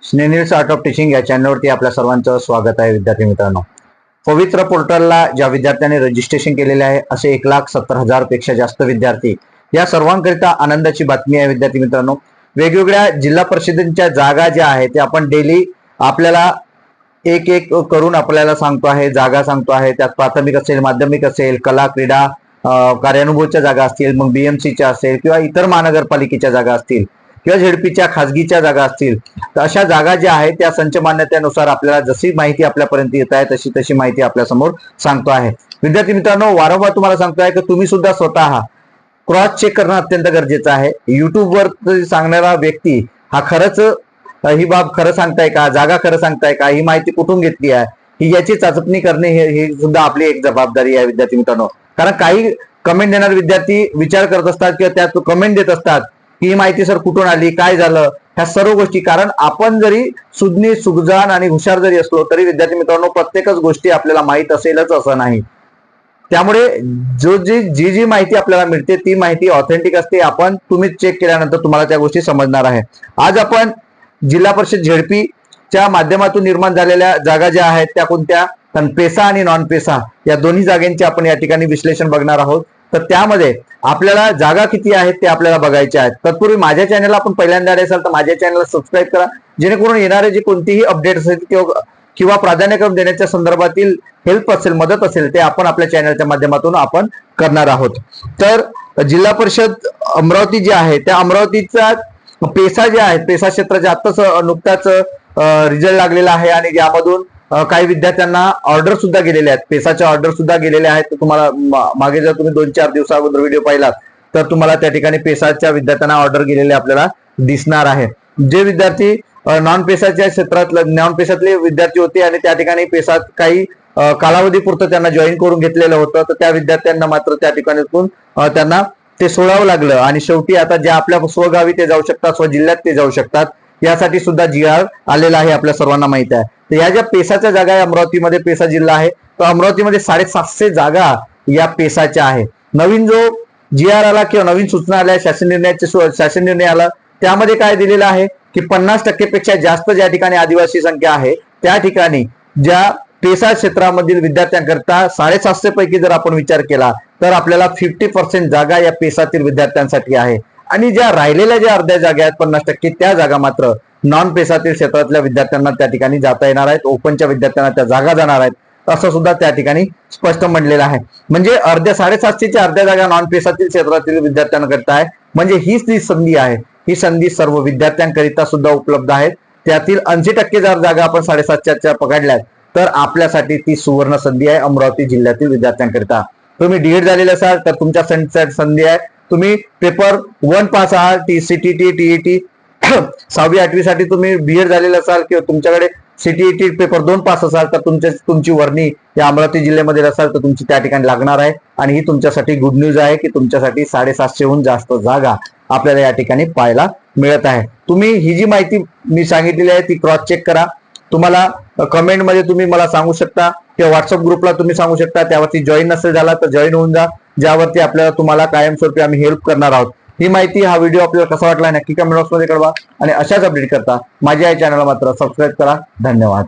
स्नेनिल्स art of teaching या चॅनलवरती आपल्या सर्वांचं स्वागत आहे. विद्यार्थी मित्रांनो, पवित्र पोर्टलला ज्या विद्यार्थ्यांनी रजिस्ट्रेशन केलेले आहे असे 1,70,000 पेक्षा जास्त विद्यार्थी, या सर्वांकरिता आनंदाची बातमी आहे. विद्यार्थी मित्रांनो, वेगवेगळ्या जिल्हा परिषदेच्या जागा ज्या आहेत ते आपण डेली आपल्याला एक एक करून आपल्याला सांगतो आहे, जागा सांगतो आहे. त्यात प्राथमिक असेल, माध्यमिक असेल, कला क्रीडा कार्यानुभवच्या जागा असतील, मग बीएमसीच्या असेल किंवा इतर महानगरपालिकेच्या जागा असतील किंवा झेडपीच्या खासगीच्या जागा असतील, तर अशा जागा ज्या आहेत त्या संच मान्यतेनुसार आपल्याला जशी माहिती आपल्यापर्यंत येत आहे तशी तशी माहिती आपल्या समोर सांगतो आहे. विद्यार्थी मित्रांनो, वारंवार तुम्हाला सांगतोय की तुम्ही सुद्धा स्वतः क्रॉस चेक करणं अत्यंत गरजेचं आहे. युट्यूबवर सांगणारा व्यक्ती हा खरंच ही बाब खरं सांगताय का, जागा खरं सांगताय का, ही माहिती कुठून घेतली आहे, ही याची चाचपणी करणे हे सुद्धा आपली एक जबाबदारी आहे. विद्यार्थी मित्रांनो, कारण काही कमेंट देणारे विद्यार्थी विचार करत असतात किंवा त्यात कमेंट देत असतात की ही माहिती सर कुठून आली, काय झालं, ह्या सर्व गोष्टी. कारण आपण जरी सुज्ञ सुजाण आणि हुशार जरी असलो तरी विद्यार्थी मित्रांनो प्रत्येकच गोष्टी आपल्याला माहित असेलच असं नाही. त्यामुळे जी माहिती आपल्याला मिळते ती माहिती ऑथेंटिक असते. तुम्ही चेक केल्यानंतर तुम्हाला त्या गोष्टी समजणार आहे. आज आपण जिल्हा परिषद झेडपीच्या माध्यमातून निर्माण झालेल्या जागा ज्या आहेत त्या कोणत्या, पेसा आणि नॉन पेसा या दोन्ही जागांचे आपण या ठिकाणी विश्लेषण बघणार आहोत. तर त्यामध्ये आपल्याला जागा किती आहेत ते आपल्याला बघायचे आहेत. तत्पूर्वी माझ्या चॅनलला आपण पहिल्यांदा आले असाल तर माझ्या चॅनलला सबस्क्राईब करा, जेणेकरून येणारे जे कोणतीही अपडेट असेल किंवा प्राधान्यक्रम देण्याच्या संदर्भातील हेल्प असेल, मदत असेल, ते आपण आपल्या चॅनलच्या माध्यमातून आपण करणार आहोत. तर जिल्हा परिषद अमरावती जे आहे त्या अमरावतीचा पेसा जे आहे, पेसा क्षेत्राचे आत्ताच नुकताच रिझल्ट लागलेला आहे आणि यामधून काही विद्यार्थ्यांना ऑर्डर सुद्धा गेलेले आहेत, पेसाच्या ऑर्डर सुद्धा गेलेले आहेत. तर तुम्हाला मागे जर तुम्ही 2-4 दिवसा अगोदर व्हिडिओ पाहिलात तर तुम्हाला त्या ठिकाणी पेसाच्या विद्यार्थ्यांना ऑर्डर गेलेले आपल्याला दिसणार आहे. जे विद्यार्थी नॉन पेसाच्या क्षेत्रातले नॉन पेसातले विद्यार्थी होते आणि त्या ठिकाणी पेसात काही कालावधीपुरतं त्यांना जॉईन करून घेतलेलं होतं, तर त्या विद्यार्थ्यांना मात्र त्या ठिकाणीतून त्यांना ते सोडावं लागलं आणि शेवटी आता ज्या आपल्या स्वगावी ते जाऊ शकतात, स्वजिल्ह्यात ते जाऊ शकतात, यासाठी सुद्धा GR आलेला आहे, आपल्या सर्वांना माहित आहे. तर या ज्या पेसाच्या जागा आहे, अमरावतीमध्ये पेसा जिल्हा आहे, तर अमरावतीमध्ये 750 जागा या पेसाच्या आहे. नवीन जो GR आला किंवा नवीन सूचना आल्या, शासन निर्णय आला, त्यामध्ये काय दिलेलं आहे की 50% पेक्षा जास्त ज्या ठिकाणी आदिवासी संख्या आहे त्या ठिकाणी ज्या पेसा क्षेत्रामधील विद्यार्थ्यांकरता 750 पैकी जर आपण विचार केला तर आपल्याला 50% जागा या पेसातील विद्यार्थ्यांसाठी आहे. आणि ज्या राहिलेल्या ज्या अर्ध्या जागा आहेत 50%, त्या जागा मात्र नॉन पेसातील क्षेत्रातल्या विद्यार्थ्यांना त्या ठिकाणी जाता येणार आहेत, ओपनच्या विद्यार्थ्यांना त्या जागा जाणार आहेत, असं सुद्धा त्या ठिकाणी स्पष्ट म्हणलेलं आहे. म्हणजे 750च्या अर्ध्या जागा नॉन पेसातील क्षेत्रातील विद्यार्थ्यांकरिता आहे. म्हणजे हीच ती संधी आहे, ही संधी सर्व विद्यार्थ्यांकरिता सुद्धा उपलब्ध आहे. त्यातील 80% जर जागा आपण 750च्या पकडल्यात तर आपल्यासाठी ती सुवर्ण संधी आहे अमरावती जिल्ह्यातील विद्यार्थ्यांकरिता. तुम्ही डीएड झालेले असाल तर तुमच्या संधी आहे. तुम्ही पेपर 1 पास आहात, CTET, TET 6वी-8वी साठी तुम्ही बीएड झालेले असाल किंवा तुमच्याकडे CTET पेपर 2 पास असाल तर तुमची वर्णी या अमरावती जिल्ह्यामध्ये असाल तर तुमची त्या ठिकाणी लागणार आहे. आणि ही तुमच्यासाठी गुड न्यूज आहे की तुमच्यासाठी 750हून जास्त जागा आपल्याला या ठिकाणी पाहायला मिळत आहे. तुम्ही ही जी माहिती मी सांगितलेली आहे ती क्रॉस चेक करा. तुम्हाला कमेंटमध्ये तुम्ही मला सांगू शकता किंवा व्हॉट्सअप ग्रुपला तुम्ही सांगू शकता, त्यावरती जॉईन नसेल झाला तर जॉईन होऊन जा, ज्यावरती तुम्हाला कायमस्वरूपी आम्ही हेल्प करणार आहोत. ही माहिती, हा व्हिडिओ आपल्याला कसा वाटला नक्की कमेंट बॉक्समध्ये कळवा आणि अशाच अपडेट करता माझ्या या चॅनलला मात्र सबस्क्राईब करा. धन्यवाद.